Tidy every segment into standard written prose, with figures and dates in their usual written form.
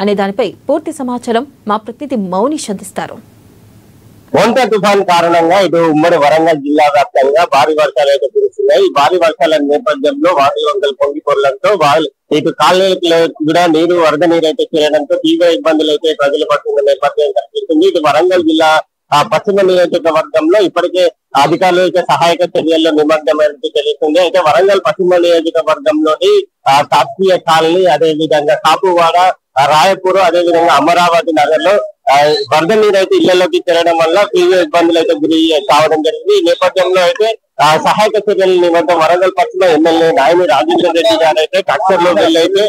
అనే దానిపై పూర్తి సమాచారం మా ప్రతినిధి మౌనిష్ అందిస్తారు. మోంతా తుఫాన్ కారణంగా ఇటు ఉమ్మడి వరంగల్ జిల్లా వ్యాప్తంగా భారీ వర్షాలు అయితే కురుస్తున్నాయి. ఈ భారీ వర్షాల నేపథ్యంలో వాగులు వంకలు పొంగి పొరలంతో ఇటు కాలనీలకు కూడా వరద నీరు అయితే చేరడంతో తీవ్ర ఇబ్బందులు అయితే ప్రజలు పడుతున్న నేపథ్యం కనిపిస్తుంది. ఇటు వరంగల్ జిల్లా పశ్చిమ నియోజకవర్గంలో ఇప్పటికే అధికారులు అయితే సహాయక చర్యల్లో నిమగ్నమైనట్టు తెలుస్తుంది. అయితే వరంగల్ పశ్చిమ నియోజకవర్గంలోని తాప్సీయ కాలనీ, అదే విధంగా కాపువాడ, రాయపూర్, అదే విధంగా అమరావతి నగర్ లో వరద నీరు అయితే ఇళ్లలోకి చేరడం వల్ల తీవ్ర ఇబ్బందులు అయితే గురి కావడం జరిగింది. ఈ నేపథ్యంలో అయితే సహాయక చర్యల నిమిత్తం వరంగల్ పశ్చిమ ఎమ్మెల్యే నాయని రాజేందర్ రెడ్డి గారు అయితే కక్షర్లో వెళ్ళి అయితే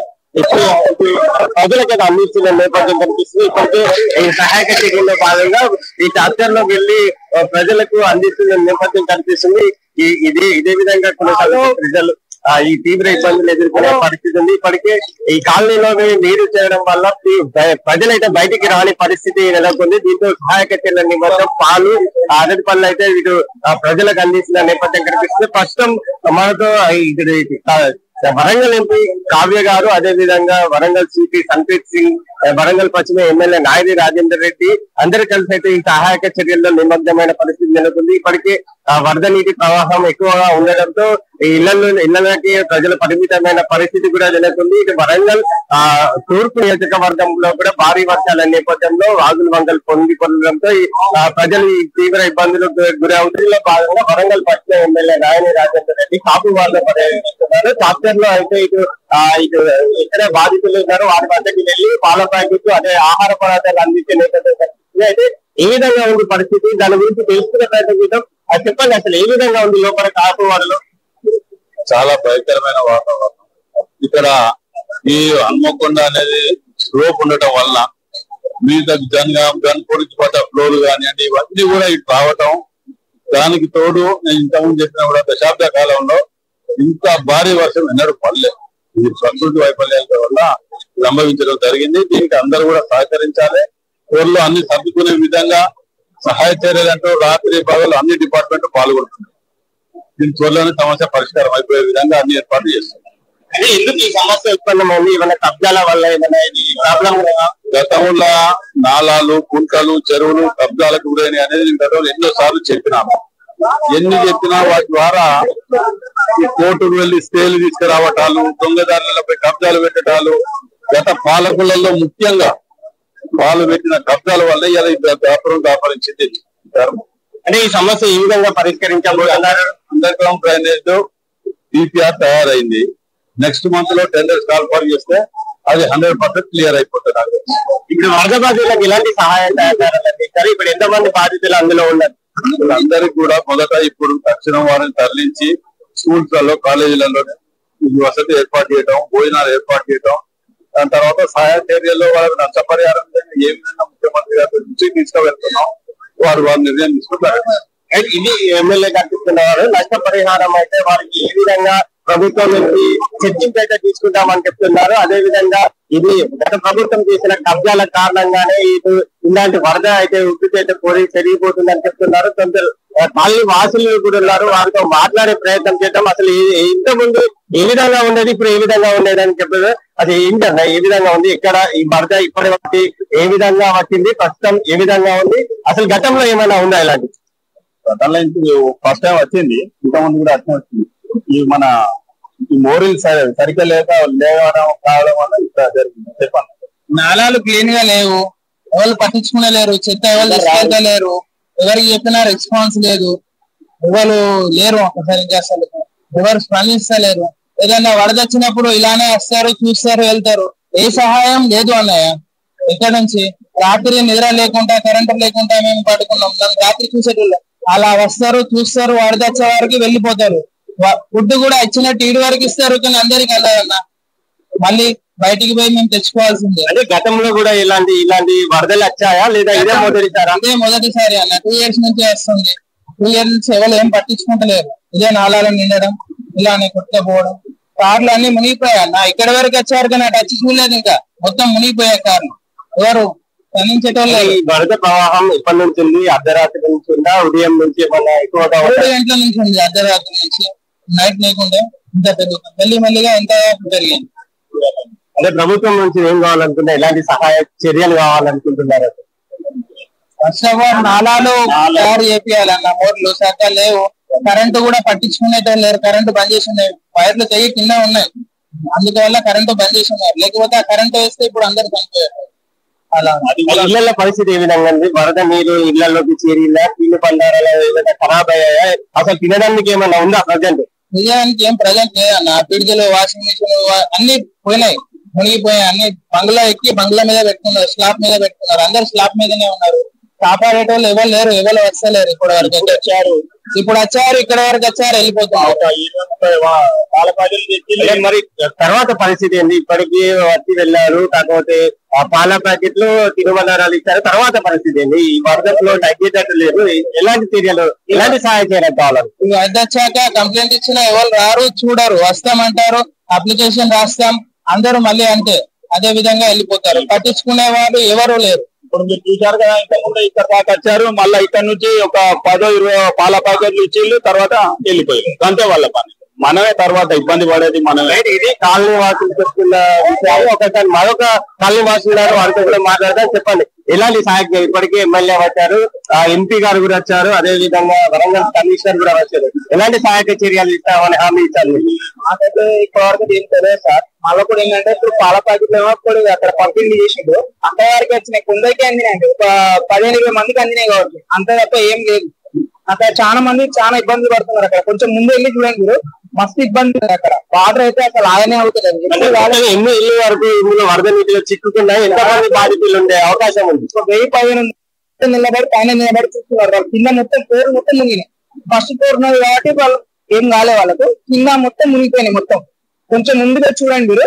ప్రజలకు అందిస్తున్న నేపథ్యం కనిపిస్తుంది. ఇప్పటికే ఈ సహాయక చర్యల్లో భాగంగా ఈ ట్రాక్టర్లోకి వెళ్లి ప్రజలకు అందిస్తున్న నేపథ్యం కనిపిస్తుంది. ఇదే విధంగా ప్రజలు ఈ తీవ్ర ఇబ్బందులు ఎదుర్కొనే పరిస్థితి ఉంది. ఇప్పటికే ఈ కాలనీలో నీరు చేరడం వల్ల ప్రజలైతే బయటికి రాని పరిస్థితి నెలకొంది. దీంతో సహాయక చర్యల నిమిత్తం పాలు, అరటి పనులు అయితే వీటి ప్రజలకు అందిస్తున్న నేపథ్యం కనిపిస్తుంది. ప్రస్తుతం మనతో వరంగల్ ఎంపీ కావ్య గారు, అదే విధంగా వరంగల్ సిపి సంప్రీత్ సింగ్, వరంగల్ పశ్చిమ ఎమ్మెల్యే నాయని రాజేందర్ రెడ్డి అందరూ కలిసి అయితే ఈ సహాయక చర్యల్లో నిమగ్నమైన పరిస్థితి నెలకొంది. ఇప్పటికే వరద నీటి ప్రవాహం ఎక్కువగా ఉండడంతో ఇళ్లకి ప్రజలు పరిమితమైన పరిస్థితి కూడా నెలకొంది. ఇటు వరంగల్ తూర్పు నియోజకవర్గంలో కూడా భారీ వర్షాల నేపథ్యంలో వాగులు వంకలు పొంగి పొందడంతో ప్రజలు ఈ తీవ్ర ఇబ్బందులకు గురి అవుతుందో భాగంగా వరంగల్ పశ్చిమ ఎమ్మెల్యే నాయని రాజేందర్ రెడ్డి కాపు వాళ్ళు పర్యటిస్తున్నారు. చాప్టర్ లో అయితే ఇటు ఎక్కడ బాధితులు ఉన్నారో వారి వద్దకి వెళ్లి పాల ప్యాకెట్, అదే ఆహార పదార్థాలు అందించే నేపథ్యం కనిపిస్తుంది. అయితే ఏ విధంగా ఉంది పరిస్థితి, దాని గురించి తెలుసుకునే ప్రయత్నం చేద్దాం. అది చెప్పండి, అసలు ఏ విధంగా ఉంది లోపల కాపువాడలో? చాలా భయంకరమైన వాతావరణం ఇక్కడ. ఈ హన్మకొండ అనేది స్లోప్ ఉండటం వల్ల మీద గన్పొడిచిపడ్డ ఫ్లోర్ కానివ్వండి, ఇవన్నీ కూడా ఇటు రావటం, దానికి తోడు నేను ఇంతకుముందు చెప్పిన కూడా దశాబ్ద కాలంలో ఇంత భారీ వర్షం ఎన్నడూ పడలేదు. ఇది ప్రకృతి వైఫల్యాల వల్ల సంభవించడం జరిగింది. దీనికి అందరూ కూడా సహకరించాలి. ఊర్లో అన్ని సర్దుకునే విధంగా సహాయ చర్యలంటూ రాత్రి పగలు అన్ని డిపార్ట్మెంట్ పాల్గొంటున్నాయి. దీని త్వరలోనే సమస్య పరిష్కారం అయిపోయే విధంగా అన్ని ఏర్పాట్లు చేస్తున్నాయి. అంటే ఎందుకు ఈ సమస్య ఉత్పన్నమైంది? ఏమైనా కబ్జాల వల్ల ఏమైనా ప్రాబ్లం? గతంలో నాలాలు, కుంటలు, చెరువులు కబ్జాలకు గురైన అనేది గతంలో ఎన్నో సార్లు చెప్పినాము. ఎన్ని చెప్పినా వాటి ద్వారా ఈ కోర్టుకు వెళ్లి స్టేలు తీసుకురావటాలు, దొంగదారులపై కబ్జాలు పెట్టడాలు, గత పాలకులలో ముఖ్యంగా వాళ్ళు పెట్టిన కబ్జాల వల్ల ఇలా వ్యాపారం దాపరించింది. అంటే ఈ సమస్య ఈ విధంగా పరిష్కరించాలి. అండర్ గ్రౌండ్ డ్రైనేజ్ డిపిఆర్ తయారైంది. నెక్స్ట్ మంత్ లో టెండర్స్ కాల్ఫర్ చేస్తే అది 100% క్లియర్ అయిపోతుంది. ఇప్పుడు వరద బాధితులకు ఇలాంటి సహాయం అందిస్తారు. ఇప్పుడు ఎంతమంది బాధితులు అందులో ఉన్నారు? అందరికి కూడా మొదట ఇప్పుడు తక్షణం వారిని తరలించి స్కూల్స్ లలో, కాలేజీలలో వసతి ఏర్పాటు చేయడం, భోజనాలు ఏర్పాటు చేయడం, దాని తర్వాత సహాయ చర్యల్లో వాళ్ళకి నష్టపరిహారం ఏ విధంగా ముఖ్యమంత్రి గారి నుంచి తీసుకువెళ్తున్నాం, వారు నిర్ణయం తీసుకుంటారు. ఇది ఎమ్మెల్యే కనిపిస్తున్నారు. నష్టపరిహారం అయితే వారికి ఏ విధంగా ప్రభుత్వం నుంచి చర్చించి అయితే తీసుకుంటామని చెప్తున్నారు. అదే విధంగా ఇది గత ప్రభుత్వం చేసిన కబ్జాల కారణంగానే ఇలాంటి వరద అయితే ఉద్దితో అయితే పెరిగిపోతుందని చెప్తున్నారు. కొంత కాలనీ వాసులు కూడా ఉన్నారు, వారితో మాట్లాడే ప్రయత్నం చేద్దాం. అసలు ఇంత ముందు ఏ విధంగా ఉండేది, ఇప్పుడు ఏ విధంగా ఉండేది అని చెప్పారు. అది ఏంటన్నా, ఏ విధంగా ఉంది, ఇక్కడ ఈ వరద ఇప్పటి వరకు ఏ విధంగా వచ్చింది, ప్రస్తుతం ఏ విధంగా ఉంది, అసలు గతంలో ఏమైనా ఉందా ఇలాంటి? గతంలో ఫస్ట్ టైం వచ్చింది, ఇంతకుముందు కూడా అట్లా వచ్చింది. ఈ మన ఈ మోరీలు సరిగ్గా లేవడం కావడం వల్ల ఇక్కడ జరిగింది. చెప్పండి. నాలాలు క్లీన్ గా లేవు, ఎవరు పట్టించుకునేలేరు, చెత్త ఎవరు తీసుకెళ్తలేరు, ఎవరికి చెప్పినా రెస్పాన్స్ లేదు, ఎవరు లేరు సరిగ్గా, అసలు ఎవరు స్పందిస్తలేరు. ఏదన్నా వరద వచ్చినప్పుడు ఇలానే వస్తారు, చూస్తారు, వెళ్తారు. ఏ సహాయం లేదు అన్నయ్య. ఇక్కడ నుంచి రాత్రి నిద్ర లేకుండా, కరెంటు లేకుండా మేము పడుకున్నాం. దాన్ని రాత్రి చూసేటోళ్ళు అలా వస్తారు, చూస్తారు, వరద వచ్చే వారికి వెళ్ళిపోతారు. ఫుడ్ కూడా ఇచ్చినట్టు ఈడు వరకు ఇస్తారు, కానీ అందరికి వెళ్ళదన్న. మళ్ళీ బయటికి పోయి మేము తెచ్చుకోవాల్సిందే. అంటే గతంలో కూడా ఇలాంటి వరదలు వచ్చాయా, లేదా ఇదే మొదటిసారి? ఇదే మొదటిసారి అన్న. 2 years నుంచి వస్తుంది. 2 years నుంచి ఎవరు ఏం పట్టించుకుంటలేరు. ఇదే నాలాలను నిండడం, ఇలానే కొట్టుకుపోవడం, కార్లు అన్ని మునిగిపోయా అన్న. ఇక్కడ వరకు వచ్చారు కానీ అటు వచ్చి చూడలేదు, ఇంకా మొత్తం మునిగిపోయా కార్లు. ఎవరు స్పందించేటోళ్ళు. ఈ వరద ప్రవాహం ఎప్పటి నుంచి ఉంది? అర్ధరాత్రి నుంచి ఉందా, ఉదయం నుంచి ఏమన్నా ఎక్కువగా? 3 గంటల నుంచి ఉంది, అర్ధరాత్రి నుంచి. నైట్ లేకుండా ఇంత పెరుగుతుంది, మెల్లిగా ఎంత పెరిగింది. అంటే ప్రభుత్వం నుంచి ఏం కావాలనుకుంటున్నారు, ఎలాంటి సహాయ చర్యలు కావాలనుకుంటున్నారు? ఫస్ట్ ఆఫ్ ఆల్ నాలాలు తయారు చేపియాలన్న మోర్లు సరిగ్గా లేవు, కరెంటు కూడా పట్టించుకునేటో లేరు, కరెంటు బంద్ చేసి ఉన్నాయి, వైర్లు తెగి కింద ఉన్నాయి, అందువల్ల కరెంటు బంద్ చేసి ఉన్నారు. లేకపోతే ఆ కరెంటు వేస్తే ఇప్పుడు అందరు చనిపోయారు. అలా ఇళ్ల పరిస్థితి ఏ విధంగా ఉంది? వరద నీరు ఇళ్లలోకి చేరిందా? తిండి పండారాలు ఏమైనా ఖరాబ్ అయ్యాయా? అసలు తినడానికి ఏమైనా ఉందా ప్రజెంట్? నిజానికి ఏం ప్రజెంట్ లేదన్న. పిడికలు, వాషింగ్ మిషన్ అన్ని పోయినాయి, మునిగిపోయాయి. అన్ని బంగ్లా ఎక్కి బంగ్లా మీద పెట్టుకున్నారు, స్లాబ్ మీద పెట్టుకున్నారు, అందరు స్లాబ్ మీదనే ఉన్నారు. కాపాడేటోళ్ళు ఎవరు లేరు, ఎవరు వస్తలేరు. ఇప్పుడు వరకు వచ్చారు, ఇక్కడ వరకు వచ్చారు, వెళ్ళిపోతున్నారు. మరి తర్వాత పరిస్థితి ఏంది? ఇప్పటికీ వచ్చి వెళ్ళారు, కాకపోతే ఆ పాల ప్యాకెట్లు తిరుమలారాలు ఇచ్చారు. తర్వాత పరిస్థితి ఏంది? ఈ వరదలో తగ్గేటట్టు లేదు. ఎలాంటి చర్యలు, ఎలాంటి సహాయం చేయడం కావాలి? అది వచ్చాక కంప్లైంట్ ఇచ్చినా ఎవరు రారు, చూడరు. వస్తామంటారు, అప్లికేషన్ రాస్తాం, అందరూ మళ్ళీ అంతే అదే విధంగా వెళ్ళిపోతారు. పట్టించుకునే వాళ్ళు ఎవరు లేరు. ఇప్పుడు మీరు చూసారు కదా, ఇంతకుముందు ఇక్కడ దాకా వచ్చారు, మళ్ళీ ఇక్కడ నుంచి ఒక 10-20 పాల ప్యాకెట్లు ఇచ్చిళ్ళు, తర్వాత వెళ్ళిపోయారు. అంతే వాళ్ళ పని. మనమే తర్వాత ఇబ్బంది పడేది మనమే. ఇది కాలనీ వాసులు చెప్తున్న విషయాలు. ఒకసారి మరొక కాలనీ వాసులు వారితో కూడా మాట్లాడదాం. చెప్పండి, ఎలాంటి సహాయం? ఇప్పటికే ఎమ్మెల్యే వచ్చారు, ఎంపీ గారు కూడా వచ్చారు, అదే విధంగా వరంగల్ కమిషనర్ కూడా వచ్చారు. ఎలాంటి సహాయక చర్యలు ఇస్తామని హామీ ఇచ్చారు? మాకైతే ఇప్పటివరకు ఏం తెలియదు సార్. మళ్ళీ కూడా ఏంటంటే ఇప్పుడు పాల ప్యాకెట్లు ఇప్పుడు అక్కడ పంపిణీ చేసిండు, అంత వరకు వచ్చినాయి, కొందరికి అందినాయండి. ఒక 15-20 మందికి అందినాయి కాబట్టి, అంతే తప్ప ఏం లేదు. అక్కడ చాలా మంది చాలా ఇబ్బందులు పడుతున్నారు. అక్కడ కొంచెం ముందు వెళ్ళి చూడండి మీరు, మస్తు ఇబ్బంది అక్కడ. వాటర్ అయితే అసలు ఆయనే అవుతుంది. ఎన్ని ఇల్లు వరకు ఇందులో వరద నీటిలో చిక్కుకున్నాయి? ఎంతమంది బాధితులు ఉండే అవకాశం ఉంది? 1000-1500 నిలబడి పైన నిలబడి చూస్తున్నారు. వాళ్ళు కింద మొత్తం ఫ్లోర్ మొత్తం మునిగినాయి. ఫస్ట్ ఫ్లోర్ ఉన్నది కాబట్టి వాళ్ళు ఏం కాలే, వాళ్ళకు కింద మొత్తం మునిగిపోయినాయి. మొత్తం కొంచెం ముందుగా చూడండి మీరు,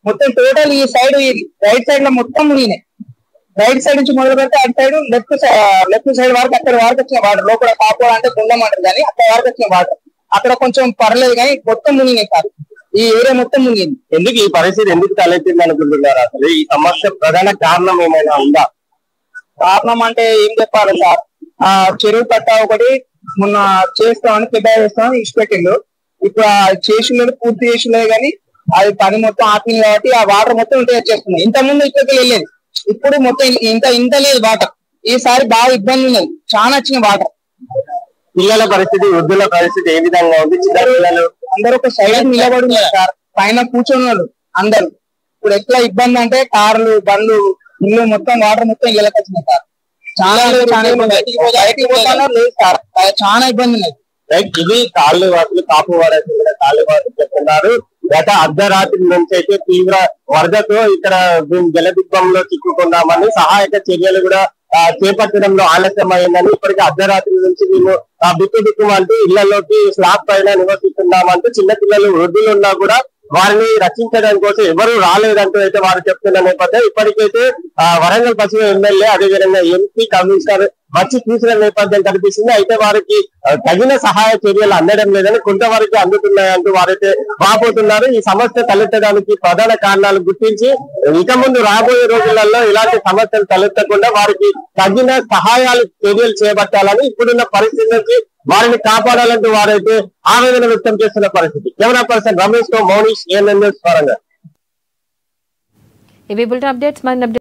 మొత్తం టోటల్ ఈ సైడ్, ఈ రైట్ సైడ్ లో మొత్తం మునిగినాయి. రైట్ సైడ్ నుంచి మొదలు పెడితే అటు సైడ్ లెఫ్ట్ సైడ్ వరకు అక్కడ వరకు వచ్చిన వాటర్. లోపల కాపోవాలంటే గుండం అంటారు కానీ అక్కడ వరకు వచ్చిన వాటర్. అక్కడ కొంచెం పర్లేదు కానీ మొత్తం మునిగినాయి సార్. ఈ ఏరియా మొత్తం మునిగింది. ఎందుకు ఈ పరిస్థితి ఎందుకు తలెత్తింది అనుకుంటున్నారు? అసలు ఈ సమస్య ప్రధాన కారణం ఏమైనా ఉందా? కారణం అంటే ఏం చెప్పాలి సార్, ఆ చెరువు కట్ట ఒకటి మొన్న చేస్తామని పెద్ద చేస్తామని ఇచ్చిపెట్టిండు. ఇప్పుడు ఆ చేసిండు, పూర్తి చేసిండదు కానీ అది పని మొత్తం ఆపింది కాబట్టి ఆ వాటర్ మొత్తం ఇంటి వచ్చేస్తుంది. ఇంత ముందు ఇక్కడికి వెళ్ళేది, ఇప్పుడు మొత్తం ఇంత లేదు వాటర్. ఈసారి బాగా ఇబ్బంది ఉన్నది, చాలా వచ్చిన వాటర్. పిల్లల పరిస్థితి, వృద్ధుల పరిస్థితి ఏ విధంగా ఉంది? చిన్న పిల్లలు అందరూ ఒక సైడ్ నిలబడి ఉన్నారు సార్, పైన కూర్చొని అందరు. ఇప్పుడు ఎట్లా ఇబ్బంది అంటే కార్లు, బండ్లు, ఇల్లు మొత్తం వాటర్ మొత్తం ఇళ్ళకి వచ్చినాయి సార్. చాలా లేదు సార్, చాలా ఇబ్బంది ఉన్నది. ఇది కాళ్ళు వాసులు, కాపు వాడేసి కాళ్ళు వాసులు చెప్తున్నారు. గత అర్ధరాత్రి నుంచి అయితే తీవ్ర వరదతో ఇక్కడ జలదిగ్బంలో చిక్కుకున్నామని, సహాయక చర్యలు కూడా చేపట్టడంలో ఆలస్యం అయిందని, ఇప్పటికీ అర్ధరాత్రి నుంచి మేము బిక్కు అంటూ ఇళ్లలోకి స్లాబ్ పైన నివసిస్తున్నామంటూ చిన్నపిల్లలు, వృద్ధులు ఉన్నా కూడా వారిని రక్షించడం కోసం ఎవరు రాలేదంటూ అయితే వారు చెప్తున్న నేపథ్యం. ఇప్పటికైతే వరంగల్ పశ్చిమ ఎమ్మెల్యే, అదేవిధంగా ఎంపీ, కమిషనర్ వచ్చి చూసిన నేపథ్యం కనిపిస్తుంది. అయితే వారికి తగిన సహాయ చర్యలు అందడం లేదని, కొంతవరకు అందుతున్నాయంటూ వారైతే వాపోతున్నారు. ఈ సమస్య తలెత్తడానికి ప్రధాన కారణాలు గుర్తించి ఇక ముందు రాబోయే రోజులలో ఇలాంటి సమస్యలు తలెత్తకుండా వారికి తగిన సహాయాలు చర్యలు చేపట్టాలని, ఇప్పుడున్న పరిస్థితి నుంచి వారిని కాపాడాలంటూ వారైతే ఆవేదన వ్యక్తం చేస్తున్న పరిస్థితి. కెమెరా పర్సన్ రమేష్ తో మౌనీష్, ANN న్యూస్ వరంగల్. ఇవి బులెటిన్ అప్డేట్స్.